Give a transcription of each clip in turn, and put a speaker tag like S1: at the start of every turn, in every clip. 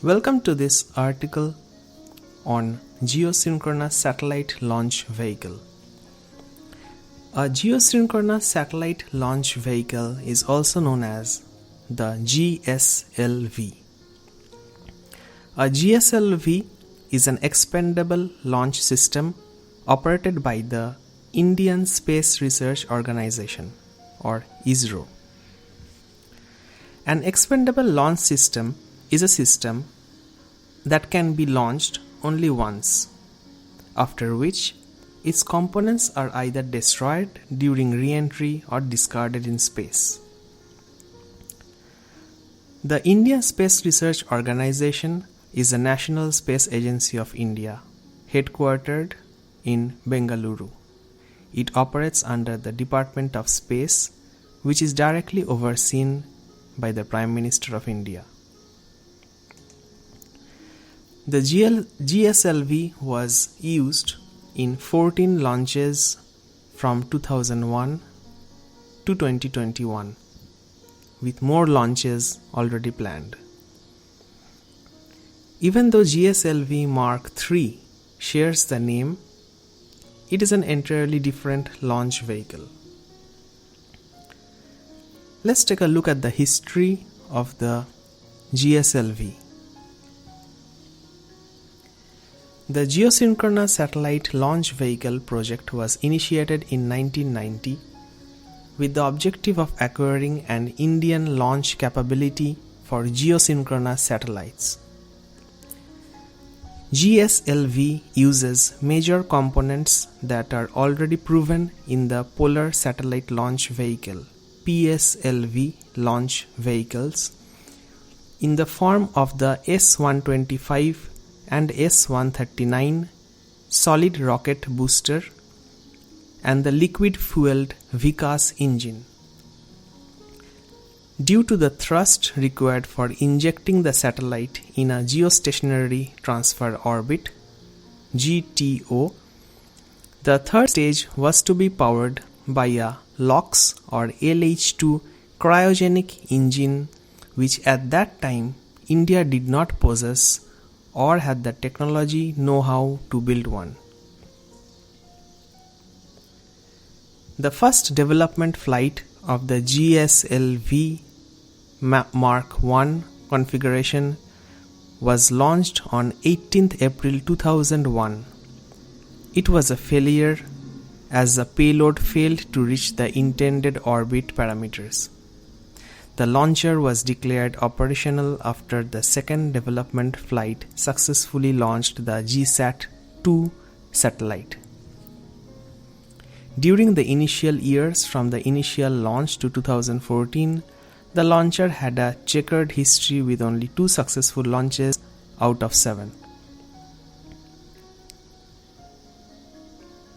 S1: Welcome to this article on Geosynchronous Satellite Launch Vehicle. A Geosynchronous Satellite Launch Vehicle is also known as the GSLV. A GSLV is an expendable launch system operated by the Indian Space Research Organization or ISRO. An expendable launch system is a system that can be launched only once, after which its components are either destroyed during re-entry or discarded in space. The Indian Space Research Organization is a national space agency of India, headquartered in Bengaluru. It operates under the Department of Space, which is directly overseen by the Prime Minister of India. The GSLV was used in 14 launches from 2001 to 2021, with more launches already planned. Even though GSLV Mark III shares the name, it is an entirely different launch vehicle. Let's take a look at the history of the GSLV. The Geosynchronous Satellite Launch Vehicle project was initiated in 1990 with the objective of acquiring an Indian launch capability for geosynchronous satellites. GSLV uses major components that are already proven in the Polar Satellite Launch Vehicle (PSLV) launch vehicles in the form of the S-125 and S-139 solid rocket booster and the liquid-fueled Vikas engine. Due to the thrust required for injecting the satellite in a geostationary transfer orbit (GTO), the third stage was to be powered by a LOX or LH2 cryogenic engine, which at that time India did not possess or had the technology know-how to build one. The first development flight of the GSLV Mark I configuration was launched on 18th April 2001. It was a failure as the payload failed to reach the intended orbit parameters. The launcher was declared operational after the second development flight successfully launched the GSAT-2 satellite. During the initial years from the initial launch to 2014, the launcher had a checkered history with only 2 successful launches out of 7.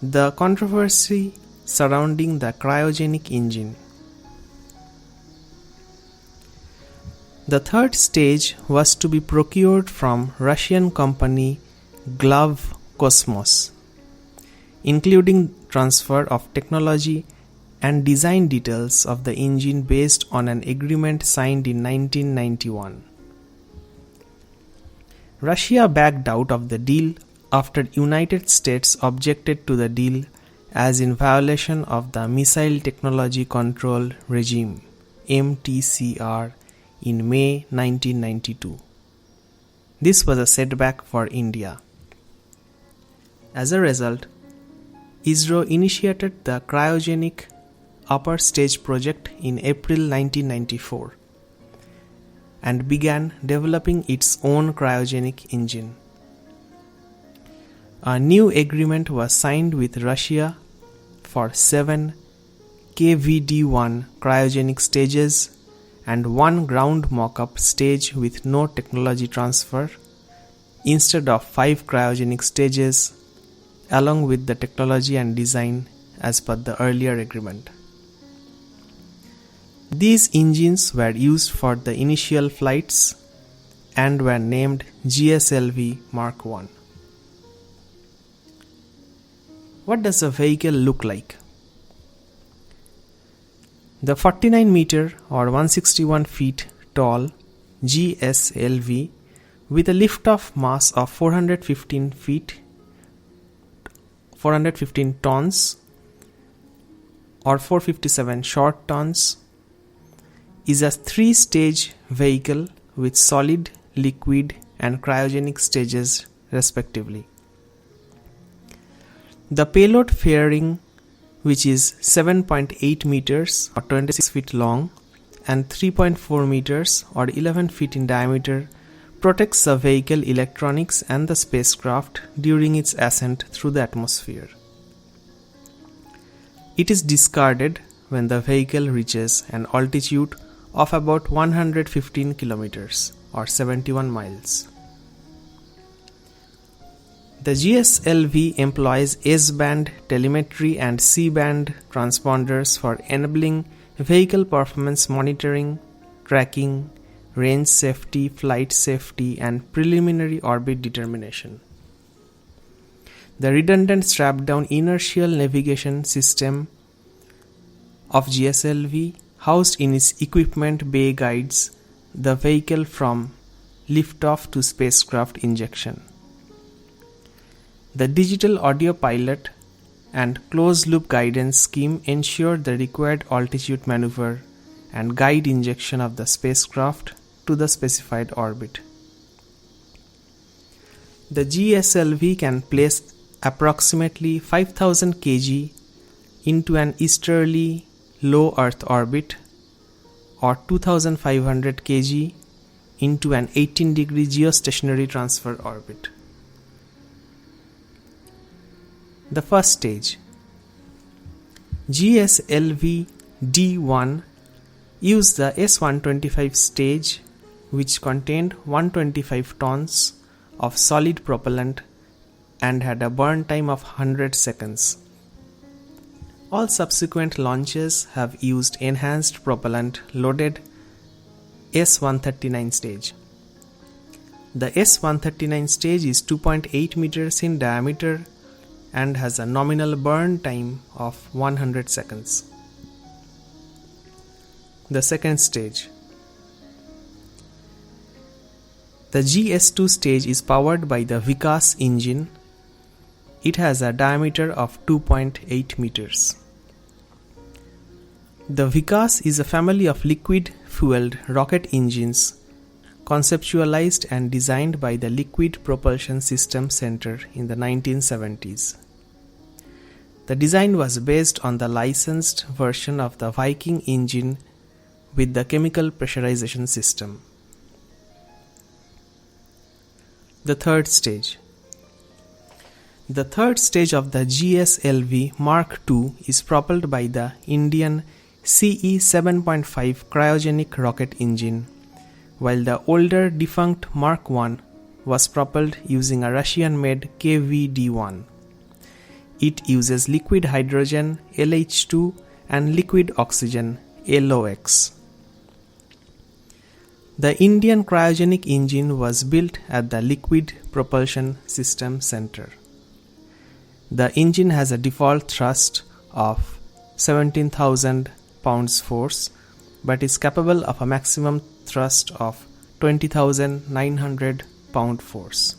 S1: The controversy surrounding the cryogenic engine. The third stage was to be procured from Russian company Glove Cosmos, including transfer of technology and design details of the engine based on an agreement signed in 1991. Russia backed out of the deal after United States objected to the deal as in violation of the Missile Technology Control Regime (MTCR) in May 1992. This was a setback for India. As a result, ISRO initiated the cryogenic upper stage project in April 1994 and began developing its own cryogenic engine. A new agreement was signed with Russia for 7 KVD-1 cryogenic stages and 1 ground mock-up stage with no technology transfer instead of 5 cryogenic stages along with the technology and design as per the earlier agreement. These engines were used for the initial flights and were named GSLV Mark I. What does the vehicle look like? The 49 meter or 161 feet tall GSLV With a liftoff mass of 415 tons or 457 short tons, is a 3-stage vehicle with solid, liquid and cryogenic stages respectively. The payload fairing, which is 7.8 meters or 26 feet long and 3.4 meters or 11 feet in diameter, protects the vehicle electronics and the spacecraft during its ascent through the atmosphere. It is discarded when the vehicle reaches an altitude of about 115 kilometers or 71 miles. The GSLV employs S-band telemetry and C-band transponders for enabling vehicle performance monitoring, tracking, range safety, flight safety, and preliminary orbit determination. The redundant strap-down inertial navigation system of GSLV housed in its equipment bay guides the vehicle from liftoff to spacecraft injection. The digital audio pilot and closed-loop guidance scheme ensure the required altitude maneuver and guide injection of the spacecraft to the specified orbit. The GSLV can place approximately 5000 kg into an easterly low Earth orbit or 2500 kg into an 18-degree geostationary transfer orbit. The first stage, GSLV D1, used the S-125 stage, which contained 125 tons of solid propellant and had a burn time of 100 seconds. All subsequent launches have used enhanced propellant loaded S-139 stage. The S-139 stage is 2.8 meters in diameter and has a nominal burn time of 100 seconds. The second stage. The GS2 stage is powered by the Vikas engine. It has a diameter of 2.8 meters. The Vikas is a family of liquid-fueled rocket engines conceptualized and designed by the Liquid Propulsion System Center in the 1970s. The design was based on the licensed version of the Viking engine with the chemical pressurization system. The third stage. The third stage of the GSLV Mark II is propelled by the Indian CE 7.5 cryogenic rocket engine, while the older defunct Mark I was propelled using a Russian-made KVD-1. It uses liquid hydrogen LH2 and liquid oxygen LOX. The Indian cryogenic engine was built at the Liquid Propulsion System Center. The engine has a default thrust of 17,000 pounds force, but is capable of a maximum thrust of 20,900 pound force.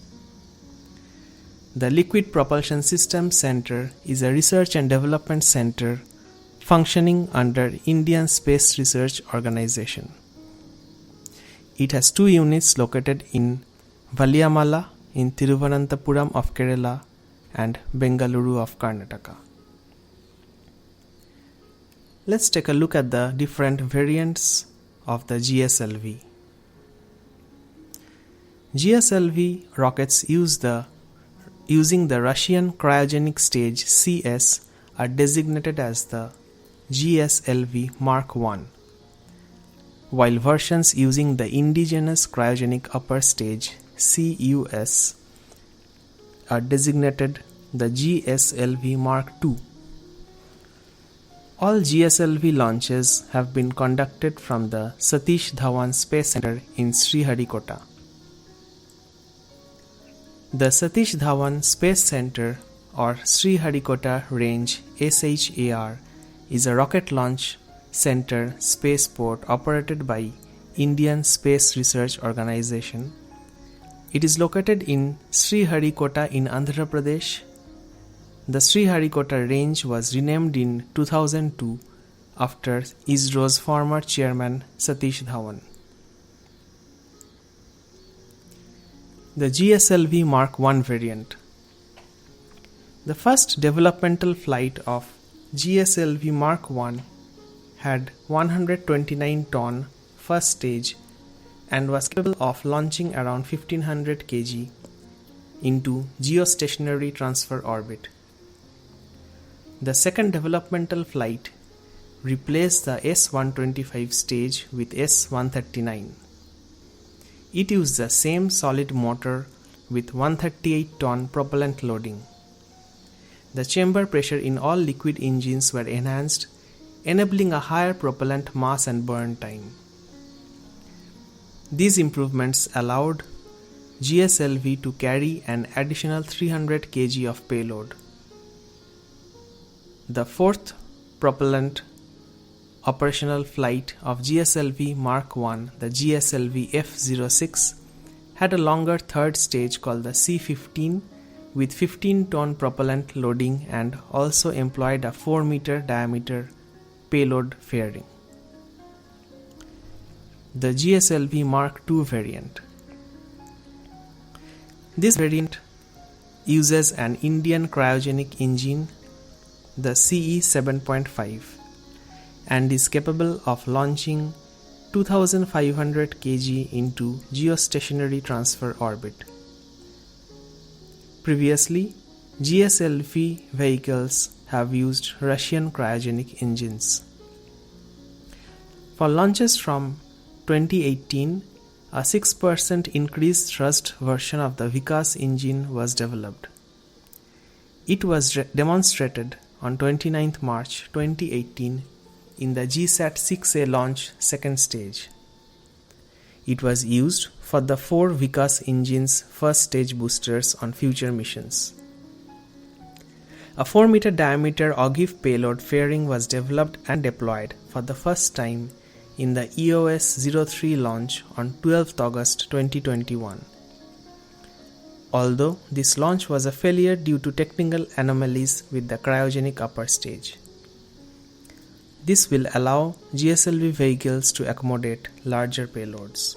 S1: The Liquid Propulsion System Center is a research and development center functioning under Indian Space Research Organization. It has 2 units located in Valiamala in Thiruvananthapuram of Kerala and Bengaluru of Karnataka. Let's take a look at the different variants of the GSLV. GSLV rockets using the Russian cryogenic stage CS are designated as the GSLV Mark I, while versions using the indigenous cryogenic upper stage CUS are designated the GSLV Mark II. All GSLV launches have been conducted from the Satish Dhawan Space Center in Sriharikota. The Satish Dhawan Space Center or Sriharikota Range SHAR is a rocket launch center spaceport operated by Indian Space Research Organization It is located in Sriharikota in Andhra Pradesh. The Sriharikota range was renamed in 2002 after ISRO's former chairman Satish Dhawan. The GSLV Mark I variant. The first developmental flight of GSLV Mark I had 129-ton first stage and was capable of launching around 1500 kg into geostationary transfer orbit. The second developmental flight replaced the S-125 stage with S-139. It used the same solid motor with 138-ton propellant loading. The chamber pressure in all liquid engines were enhanced, enabling a higher propellant mass and burn time. These improvements allowed GSLV to carry an additional 300 kg of payload. The fourth propellant operational flight of GSLV Mark I, the GSLV F-06, had a longer third stage called the C-15 with 15-ton propellant loading and also employed a 4-meter diameter payload fairing. The GSLV Mark II variant. This variant uses an Indian cryogenic engine, the CE 7.5, and is capable of launching 2500 kg into geostationary transfer orbit. Previously, GSLV vehicles have used Russian cryogenic engines. For launches from 2018, a 6% increased thrust version of the Vikas engine was developed. It was demonstrated on 29th March 2018 in the GSAT-6A launch second stage. It was used for the 4 Vikas engines' first stage boosters on future missions. A 4-meter diameter ogive payload fairing was developed and deployed for the first time in the EOS-03 launch on 12th August 2021. Although this launch was a failure due to technical anomalies with the cryogenic upper stage. This will allow GSLV vehicles to accommodate larger payloads.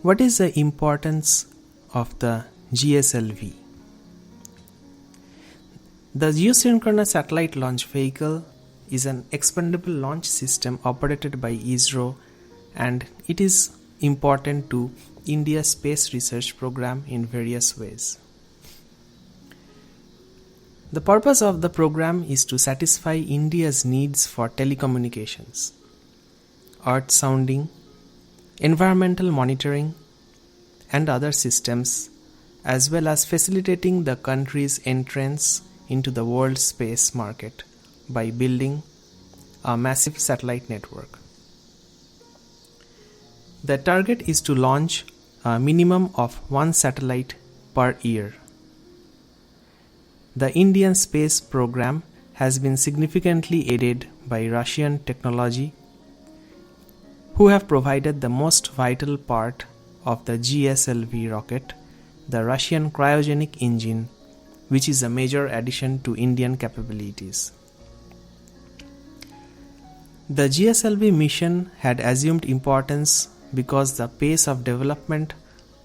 S1: What is the importance of the GSLV? The Geosynchronous Satellite Launch Vehicle is an expendable launch system operated by ISRO, and it is important to India's space research program in various ways. The purpose of the program is to satisfy India's needs for telecommunications, earth sounding, environmental monitoring, and other systems, as well as facilitating the country's entrance into the world space market by building a massive satellite network. The target is to launch a minimum of 1 satellite per year. The Indian space program has been significantly aided by Russian technology, who have provided the most vital part of the GSLV rocket, the Russian cryogenic engine, which is a major addition to Indian capabilities. The GSLV mission had assumed importance because the pace of development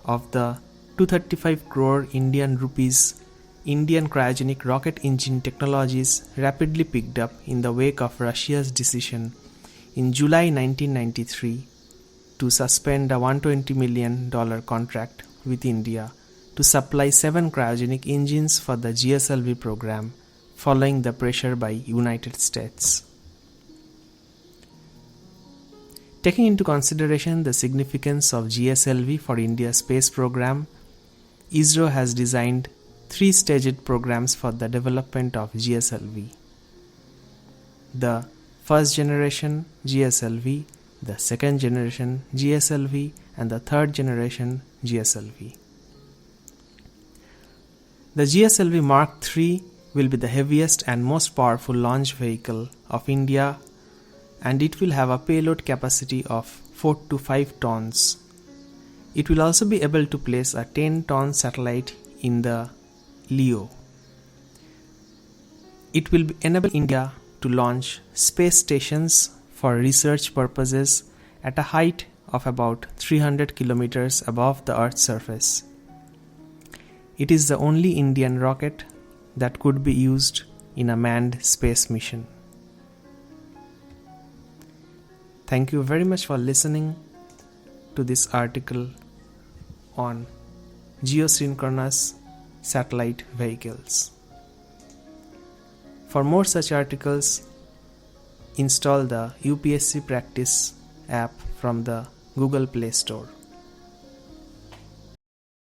S1: of the 235 crore Indian rupees Indian cryogenic rocket engine technologies rapidly picked up in the wake of Russia's decision in July 1993 to suspend a $120 million contract with India to supply 7 cryogenic engines for the GSLV program following the pressure by United States. Taking into consideration the significance of GSLV for India's space program, ISRO has designed 3 staged programs for the development of GSLV. The first generation GSLV, the second generation GSLV, and the third generation GSLV. The GSLV Mark III will be the heaviest and most powerful launch vehicle of India and it will have a payload capacity of 4 to 5 tons. It will also be able to place a 10-ton satellite in the LEO. It will enable India to launch space stations for research purposes at a height of about 300 kilometers above the Earth's surface. It is the only Indian rocket that could be used in a manned space mission. Thank you very much for listening to this article on geosynchronous satellite vehicles. For more such articles, install the UPSC Practice app from the Google Play Store.